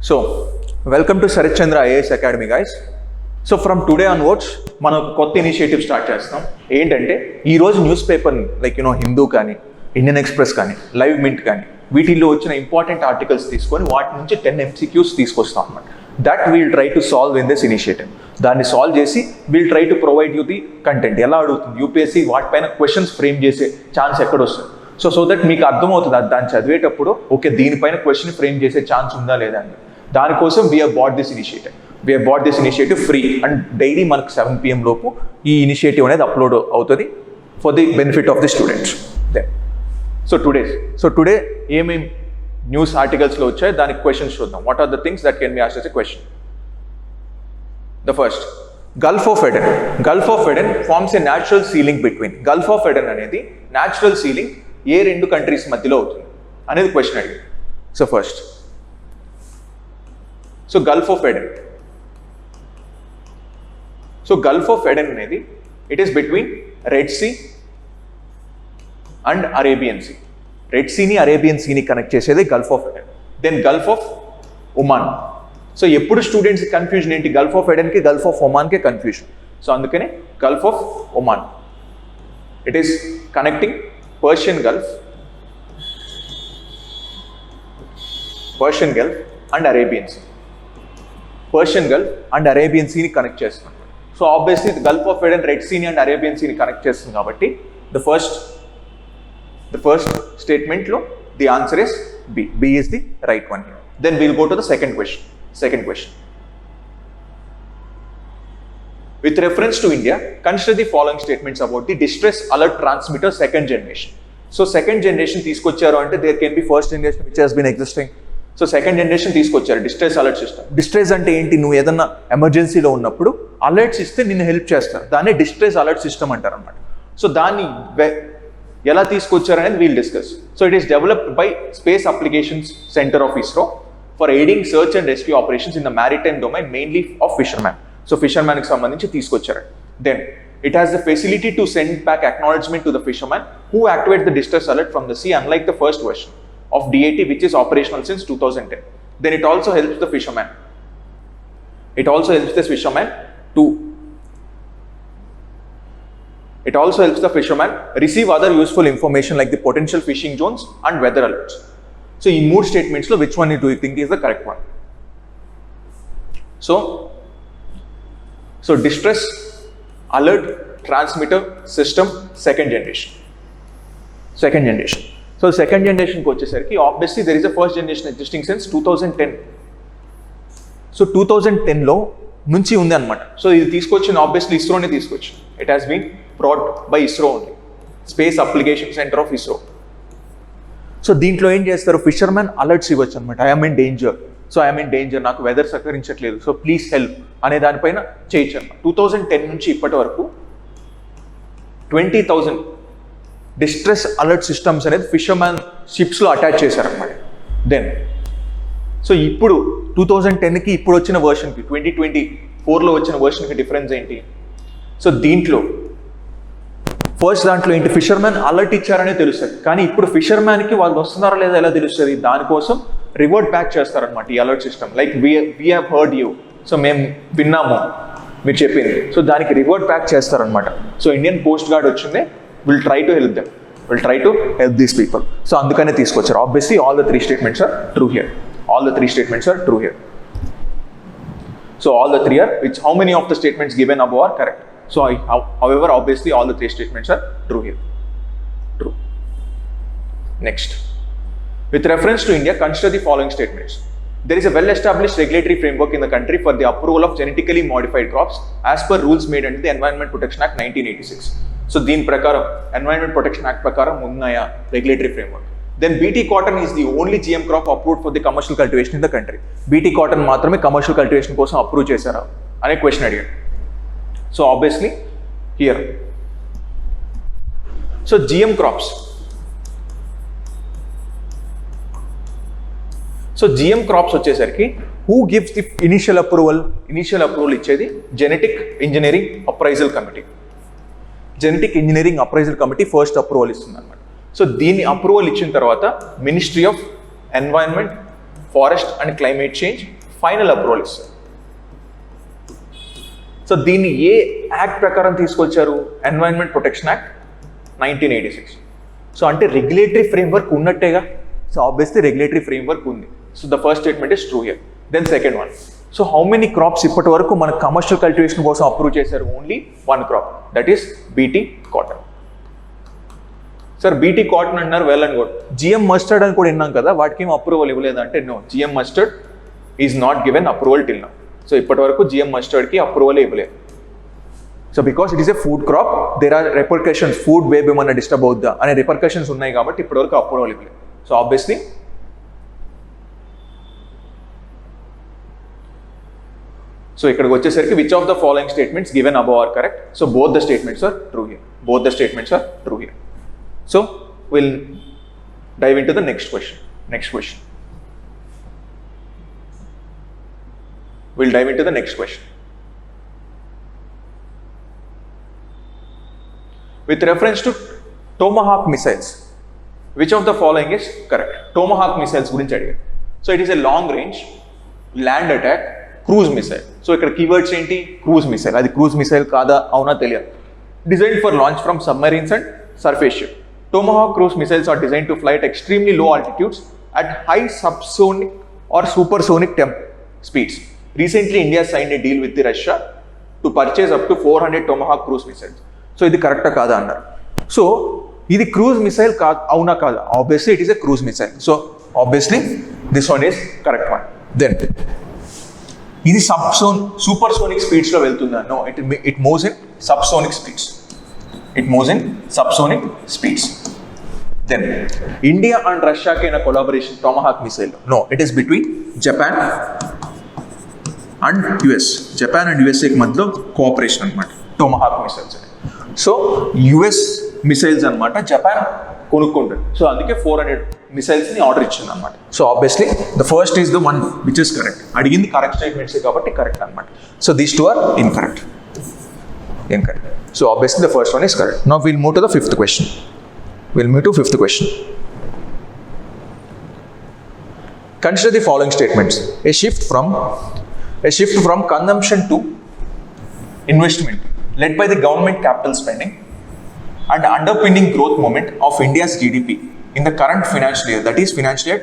So, welcome to Sarat Chandra IAS Academy, guys. So, from today onwards, మనం కొత్త initiative start చేస్తాం. ఏంటంటే ఈరోజు న్యూస్ పేపర్ లైక్ హిందూ కానీ, ఇండియన్ ఎక్స్ప్రెస్ కానీ, లైవ్ మింట్ కానీ వీటిల్లో వచ్చిన ఇంపార్టెంట్ ఆర్టికల్స్ తీసుకొని వాటి నుంచి 10 MCQs తీసుకొస్తాం అన్నమాట. That we'll try to solve in this initiative. దాన్ని సాల్వ్ చేసి we'll try to provide you the content. ఎలా అడుగుతుంది యూపీఎస్సీ, వాటిపైన క్వశ్చన్స్ ఫ్రేమ్ చేసే ఛాన్స్ ఎక్కడ వస్తుంది. సో దట్ మీకు అర్థమవుతుంది అది దాన్ని చదివేటప్పుడు ఓకే దీనిపైన క్వశ్చన్ ఫ్రేమ్ చేసే ఛాన్స్ ఉందా లేదా అని. దానికోసం we have bat this initiative free and daily మనకు 7 PM లోపు ఈ ఇనిషియేటివ్ అనేది అప్లోడ్ అవుతుంది for the benefit of the students. Then so today ఏమేమి న్యూస్ ఆర్టికల్స్లో వచ్చాయి దానికి క్వశ్చన్స్ చూద్దాం. What are the things that can be asked as a question. The first, gulf of Aiden forms a natural ceiling between. Gulf of Aden అనేది natural ceiling ఏ రెండు countries మధ్యలో అవుతుంది అనేది question అడిగింది. So first, gulf of Aden అనేది it is between red sea and Arabian sea. Red సీని Arabian సీని connect చేసేది gulf of Aden. Then gulf of Oman. So ఎప్పుడు స్టూడెంట్స్ కన్ఫ్యూజన్ ఏంటి, గల్ఫ్ ఆఫ్ ఎడెన్కి గల్ఫ్ ఆఫ్ ఒమాన్కి confusion. So అందుకనే gulf of Oman it is connecting Persian gulf and Arabian sea. Persian gulf and Arabian సీని connect చేస్తున్నాం. So obviously gulf of Aden red సీని and Arabian సీని connect చేస్తుంది కాబట్టి the first స్టేట్మెంట్లో the answer is B. B is the right one here. Then we'll go to the second question. With reference to India, consider the following statements about the distress alert transmitter second generation. So second generation తీసుకొచ్చారు అంటే there can be first generation which has been existing. So second generation తీసుకొచ్చారు distress alert system. Distress అంటే ఏంటి, నువ్వు ఏదన్నా ఎమర్జెన్సీలో ఉన్నప్పుడు alerts ఇస్తే నిన్ను హెల్ప్ చేస్తారు, దాన్ని డిస్ట్రెస్ అలర్ట్ సిస్టమ్ అంటారు అనమాట. సో దాన్ని ఎలా తీసుకొచ్చారు అనేది we'll discuss. So it is developed by space applications centre of ISRO for aiding search and rescue operations in the maritime domain mainly of fisherman. So ఫిషర్మ్యాన్కి సంబంధించి తీసుకొచ్చారు. Then it has the facility to send back acknowledgement to the fisherman who activate the distress alert from the sea, unlike the first version of DAT which is operational since 2010. Then it also helps the fisherman. Receive other useful information like the potential fishing zones and weather alerts. So in more statements lo which one do you think is the correct one? So distress alert transmitter system second generation. So second generation కి వచ్చేసరికి obviously there is a first generation existing since 2010. So 2010లో నుంచి ఉంది అనమాట. So ఇది తీసుకొచ్చిన obviously ఇస్రోనే తీసుకొచ్చి. It has been brought by ISRO only, space application centre of ISRO. So దీంట్లో ఏం చేస్తారు, ఫిషర్మెన్ అలర్ట్స్ ఇవ్వచ్చు అనమాట. ఐఎమ్ ఇన్ డేంజర్, నాకు వెదర్ సహకరించట్లేదు, సో ప్లీజ్ హెల్ప్ అనే దానిపైన చేయొచ్చు అనమాట. 2010 నుంచి ఇప్పటి వరకు 20,000 డిస్ట్రెస్ అలర్ట్ సిస్టమ్స్ అనేది ఫిషర్మ్యాన్ షిప్స్లో అటాచ్ చేశారనమాట. దెన్ సో ఇప్పుడు 2010కి ఇప్పుడు వచ్చిన వర్షన్కి 2024లో వచ్చిన వర్షన్కి డిఫరెన్స్ ఏంటి? సో దీంట్లో ఏంటి, ఫిషర్మ్యాన్ అలర్ట్ ఇచ్చారనే తెలుస్తుంది, కానీ ఇప్పుడు ఫిషర్మ్యాన్కి వాళ్ళు వస్తున్నారా లేదా ఎలా తెలుస్తుంది, దానికోసం రివర్ట్ బ్యాక్ చేస్తారనమాట ఈ alert system. Like we have heard you, so మేము విన్నాము మీరు చెప్పింది, సో దానికి రివర్ట్ బ్యాక్ చేస్తారనమాట. సో ఇండియన్ కోస్ట్ గార్డ్ వచ్చింది, will try to help these people. So అందుకనే తీసుకొచ్చారు. Obviously all the three statements are true here. So all the three are, how many of the statements given above are correct? So however, obviously all the three statements are true here. True. Next, with reference to India, consider the following statements. There is a well-established regulatory framework in the country for the approval of genetically modified crops as per rules made under the Environment Protection Act 1986. So దీని ప్రకారం Environment Protection Act ప్రకారం ఉన్నాయా regulatory framework. Then BT cotton is the only GM crop approved for the commercial cultivation in the country. BT cotton మాత్రమే commercial cultivation కోసం approve చేశారా అనే question అడిగాడు. So obviously here GM crops. So GM crops వచ్చేసరికి who gives the initial approval ఇచ్చేది genetic engineering appraisal committee first approval ఇస్తుంది అనమాట. So దీన్ని అప్రూవల్ ఇచ్చిన తర్వాత ministry of environment forest and climate change final approval ఇస్తారు. So దీన్ని ఏ యాక్ట్ ప్రకారం తీసుకొచ్చారు? Environment protection act 1986. సో అంటే రెగ్యులేటరీ ఫ్రేమ్వర్క్ ఉన్నట్టేగా. సో ఆబ్వియస్లీ రెగ్యులేటరీ ఫ్రేమ్వర్క్ ఉంది. So the first statement is true here. Then second one, so how many crops ఇప్పటి వరకు మన కమర్షియల్ కల్టివేషన్ కోసం అప్రూవ్ చేశారు? Only one crop, that is BT cotton. Sir BT cotton అన్నారు, well and good. GM mustard అని కూడా విన్నాం కదా, వాటికి ఏం అప్రూవల్ ఇవ్వలేదు అంటే no, GM mustard is not given approval till now. So ఇప్పటి వరకు జిఎం మస్టర్డ్కి అప్రూవల్ ఇవ్వలేదు. So because it is a food crop, there are repercussions, food web ఏమన్నా డిస్టర్బ్ అవుద్దా అనే రిపర్కషన్స్ ఉన్నాయి కాబట్టి ఇప్పటివరకు అప్రూవల్ ఇవ్వలేదు. సో ఆబ్వియస్లీ సో ఇక్కడికి వచ్చేసరికి which of the following statements given above are correct? So both the statements are true here. Both the statements are true here. So will dive into the ద question క్వశ్చన్. We'll dive into the next question. With reference to Tomahawk missiles, which of the following is correct? Tomahawk missiles gurinchi adigaru. So it is a long range land attack cruise missile. So ikkada keywords enti? Cruise missile. Adi cruise missile kada avuna teliyadu. Designed for launch from submarines and surface ship. Tomahawk cruise missiles are designed to fly at extremely low altitudes at high subsonic or supersonic speeds. Recently, India signed a deal with Russia to purchase up to 400 Tomahawk cruise missiles. So, ఇది కరెక్టా కాదా అన్నారు. So ఇది cruise missile అవునా కాదా? Obviously it is a cruise missile. So obviously this one is correct one. Then ఇది supersonic స్పీడ్స్లో వెళ్తుందా? No, it moves in subsonic speeds. Then India and Russia ke na collaboration Tomahawk missile. No, it is between Japan and US. Japan and USA కి మధ్యలో cooperation అన్నమాట Tomahawk missiles. So US missiles అన్నమాట Japan కొనుక్కుంటుంది. సో అందుకే 400 missiles ని order ఇచ్చింది అన్నమాట. So obviously the first is the one which is correct. అడిగింది కరెక్ట్ స్టేట్మెంట్స్ కాబట్టి కరెక్ట్ అన్నమాట. So these two are incorrect. So obviously the first one is correct. Now we'll move to the fifth question. Consider the following statements. A shift from consumption to investment led by the government capital spending and underpinning growth moment of India's GDP in the current financial year, that is financial year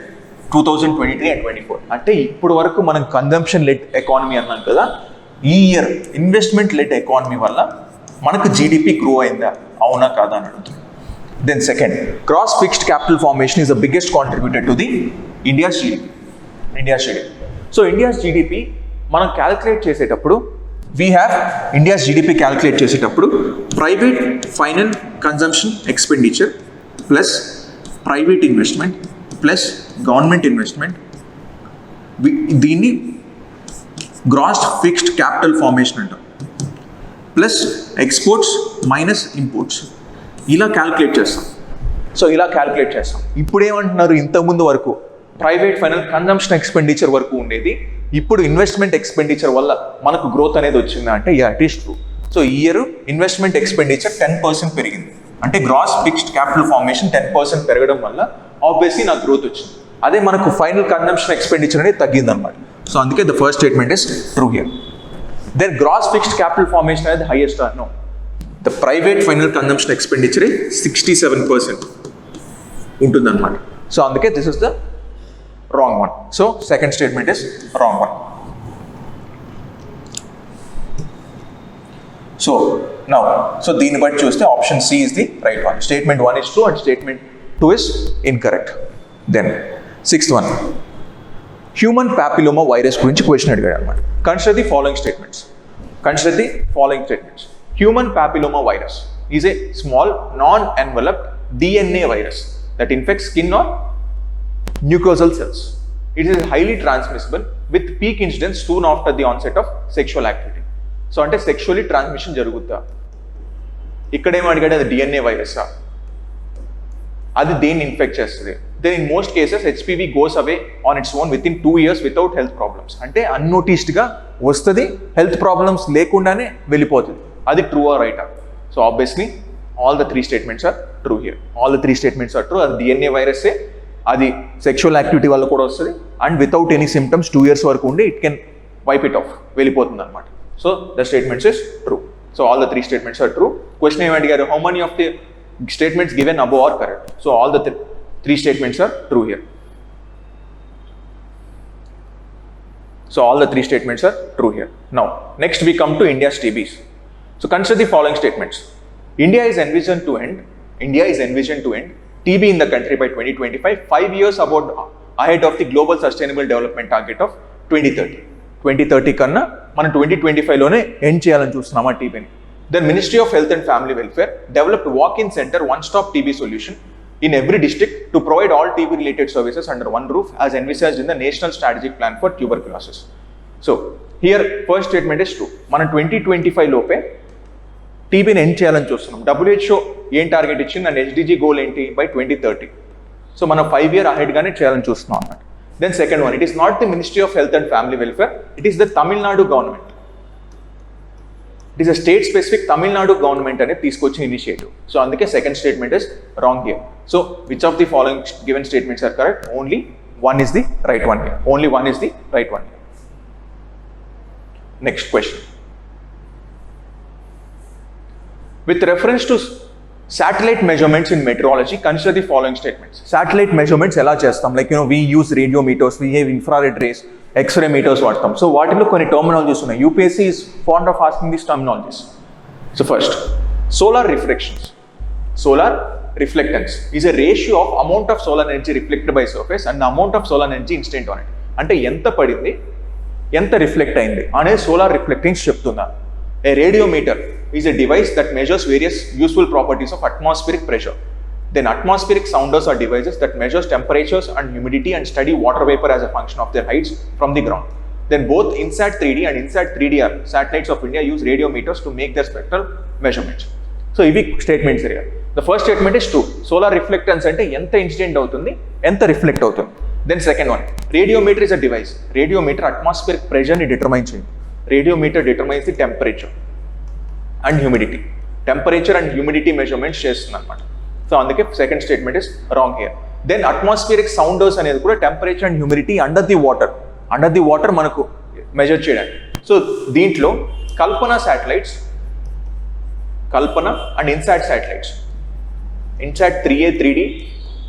2023 and 24. అంటే ఇప్పుడు వరకు మనం consumption lead economy అన్నాం కదా, ఈ year investment lead economy వల్ల మనకు GDP grow అయిందా, అవునా కాదా అని అడుగుతుంది. Then second, gross fixed capital formation is the biggest contributor to the India's GDP. So India's GDP మనం క్యాలిక్యులేట్ చేసేటప్పుడు ఇండియాస్ జీడిపి క్యాలిక్యులేట్ చేసేటప్పుడు private final consumption expenditure plus private investment plus government investment, దీన్ని gross fixed capital formation అంటాం, plus exports minus imports, ఇలా calculate చేస్తాం. ఇప్పుడు ఏమంటున్నారు, ఇంతకుముందు వరకు ప్రైవేట్ ఫైనల్ కన్జంప్షన్ ఎక్స్పెండిచర్ వరకు ఉండేది, ఇప్పుడు ఇన్వెస్ట్మెంట్ ఎక్స్పెండిచర్ వల్ల మనకు గ్రోత్ అనేది వచ్చిందా అంటే yeah, it is true. So ఈ ఇయర్ ఇన్వెస్ట్మెంట్ ఎక్స్పెండిచర్ 10% పెరిగింది. అంటే గ్రాస్ ఫిక్స్డ్ క్యాపిటల్ ఫార్మేషన్ 10% పెరగడం వల్ల ఆబ్వియస్లీ నాకు గ్రోత్ వచ్చింది. అదే మనకు ఫైనల్ కన్జంప్షన్ ఎక్స్పెండిచర్ అనేది తగ్గింది అనమాట. సో అందుకే the first statement is true here. Then gross fixed capital formation అనేది highest or no? The private final consumption expenditure 67% ఉంటుందన్నమాట. సో అందుకే this is the wrong one. So second statement is wrong one. So దీన్ని బట్టి చూస్తే option C is the right one. Statement 1 is true and statement 2 is incorrect. Then sixth one, human papilloma virus గురించి question అడిగాడు అనమాట. Consider the following statements. Human papilloma virus is a small non-enveloped DNA virus that infects skin or mucosal cells. It is highly transmissible with peak incidence soon after the onset of sexual activity. So అంటే sexually transmission జరుగుద్దా? ఇక్కడ ఏం అడిగాడు, అది DNA వైరసా, అది దేన్ని infect చేస్తుంది? Then in most cases HPV goes away on its own within 2 years without health problems. అంటే అన్నోటిస్డ్గా వస్తుంది, హెల్త్ ప్రాబ్లమ్స్ లేకుండానే వెళ్ళిపోతుంది. అది ట్రూ ఆర్ రైటా? So obviously all the 3 statements are true here. అది DNA వైరసే అది సెక్షువల్ యాక్టివిటీ వల్ల కూడా వస్తుంది and without any symptoms 2 years వరకు ఉండి it can wipe it off, వెళ్ళిపోతుంది అనమాట. So the statements is true. So all the 3 statements are true. Question ఏమి అడిగారు, how many of the statements given above are correct? So all the 3 statements are true here. So all the 3 statements are true here. Now, next we come to India's TBs. So consider the following statements. India is envisioned to end TB in the country by 2025, 5 years ahead of the Global Sustainable Development Target of 2030. 2030 కన్నా మనం 2025లోనే end చేయాలని చూస్తున్నామా టీబీని. Then Ministry of Health and Family Welfare developed walk-in center one-stop TB solution in every district to provide all TB related services under one roof as envisaged in the National Strategic Plan for Tuberculosis. So here first statement is true. మనం 2025 లోపే టీబీని end చేయాలని చూస్తున్నాం. WHO ఏం target ఇచ్చింది and HDG goal ఏంటి, by 2030. So మనం 5 years ahead గానే చేయాలని చూస్తున్నాం అన్నమాట. Then second one, it is not the Ministry of Health and Family Welfare, it is the Tamil Nadu government. It is a state specific Tamil Nadu government అనేది తీసుకొచ్చిన ఇనిషియేటివ్. So అందుకే second statement is wrong here. So which of the following given statements are correct? Only one is the right one here. Only one is the right one here. Next question. With reference to satellite measurements in meteorology, consider the following statements. Satellite measurements ఎలా చేస్తాం? Like we use radiometers, we have infrared rays, X-ray meters వాడతాం. So వాటిలో కొన్ని terminologies ఉన్నాయి. UPSC is fond of asking these terminologies. So first, solar reflections. Solar reflectance is a ratio of amount of solar energy reflected by surface and the amount of solar energy incident on it. అంటే ఎంత పడింది, ఎంత reflect అయింది అనేది solar రిఫ్లెక్టింగ్స్ చెప్తున్నా. A radiometer is a device that measures various useful properties of atmospheric pressure. Then atmospheric sounders are devices that measures temperatures and humidity and study water vapor as a function of their heights from the ground. Then both INSAT 3D and INSAT 3DR satellites of India use radiometers to make their spectral measurements. So ఇవి statements here. The first statement is true. Solar reflectance అంటే ఎంత incident అవుతుంది, ఎంత reflect అవుతుంది. Then second one, radiometer is a device. Radiometer atmospheric pressure ని determine చేయండి. Radiometer determines the temperature and humidity. Temperature and humidity measurements చేస్తుంది అనమాట. So అందుకే second statement is wrong here. Then atmospheric sounders అనేది కూడా temperature and humidity under the water మనకు measure చేయడానికి. So దీంట్లో Kalpana and INSAT satellites, INSAT 3A 3D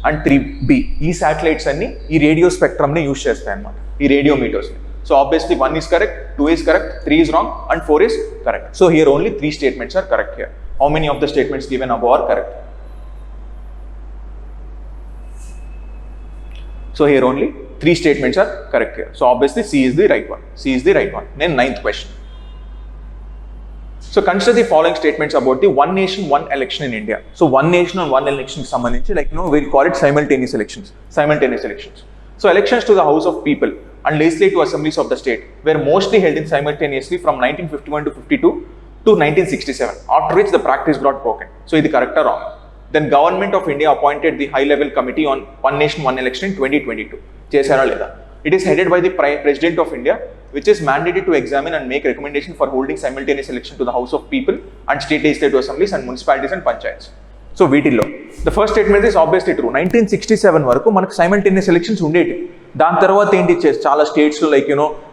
and 3B ఈ satellites అన్ని ఈ రేడియో స్పెక్ట్రమ్ని యూజ్ చేస్తాయి అన్నమాట, ఈ రేడియోమీటర్స్ని. So obviously 1 is correct, 2 is correct, 3 is wrong and 4 is correct. So here only 3 statements are correct here. How many of the statements given above are correct? So here only 3 statements are correct here. So obviously C is the right one. Then ninth question. So consider the following statements about the one nation, one election in India. So one nation and one election సంబంధించి we'll call it simultaneous elections. So elections to the House of People and legislative assemblies of the state were mostly held in simultaneously from 1951 to 52 to 1967, after which the practice got broken. So is it correct or wrong? Then Government of India appointed the high level committee on one nation one election in 2022. చేశారా లేదా? It is headed by the President of India, which is mandated to examine and make recommendation for holding simultaneous election to the House of People and state legislative assemblies and municipalities and panchayats. So వీటిల్లో the first statement is obviously true. 1967 వరకు మనకు simultaneous elections ఉండేవి. దాని తర్వాత ఏంటి చాలా స్టేట్స్లో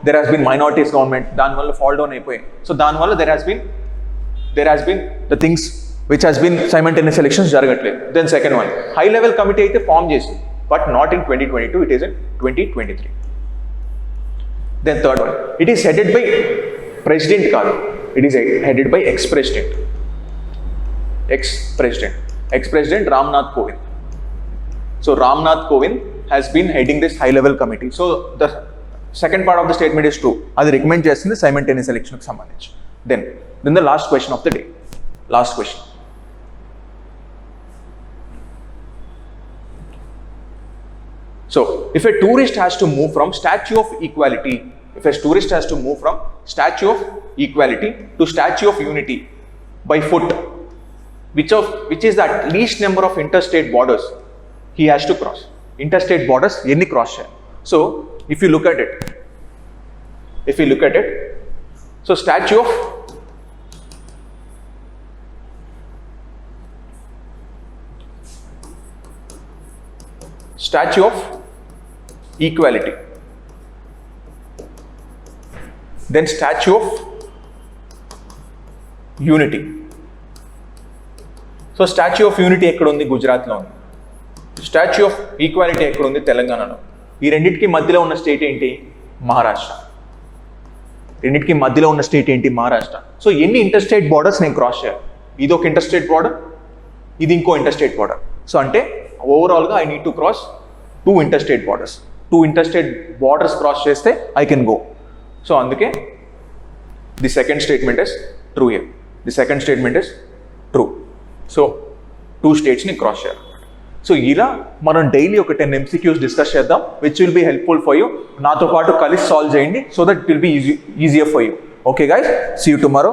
there has been minorities government, దానివల్ల fall down అయిపోయాయి. సో దానివల్ల there has been the things which has been simultaneous elections జరగట్లేదు. Then second one, high level committee అయితే ఫామ్ చేసింది, but not in 2022, it is in 2023. Then third one, it is headed by president కాదు, it is headed by ex-president Ramnath Kovind. So Ramnath Kovind has been heading this high level committee. So the second part of the statement is true. అది recommend చేస్తుంది simultaneous election కి సంబంధించి. Then the last question of the day. Last question. So if a tourist has to move from Statue of Equality to Statue of Unity by foot, which is the least number of interstate borders he has to cross? Interstate borders ఎన్ని cross చేయాలి? So if you look at it, so Statue Statue of Equality. Then Statue of Unity. So statue of unity ఎక్కడ ఉంది? గుజరాత్లో ఉంది. Statue of equality ఎక్కడ ఉంది? తెలంగాణలో. ఈ రెండింటికి మధ్యలో ఉన్న స్టేట్ ఏంటి? మహారాష్ట్ర. రెండింటికి మధ్యలో ఉన్న స్టేట్ ఏంటి? మహారాష్ట్ర. సో ఎన్ని ఇంటర్స్టేట్ బార్డర్స్ నేను క్రాస్ చేయాలి? ఇది ఒక ఇంటర్స్టేట్ బార్డర్, ఇది ఇంకో ఇంటర్స్టేట్ బార్డర్. సో అంటే ఓవరాల్గా I need to cross 2 interstate borders. 2 interstate borders cross చేస్తే ఐ కెన్ గో. సో అందుకే the second statement is true here. The second statement is true. So 2 స్టేట్స్ని క్రాస్ చేయాలి. సో ఇలా మనం డైలీ ఒక 10 MCQs డిస్కస్ చేద్దాం, which will be helpful for you. నాతో పాటు కలిసి సాల్వ్ చేయండి, so that it will be easier for you. Okay guys, see you tomorrow.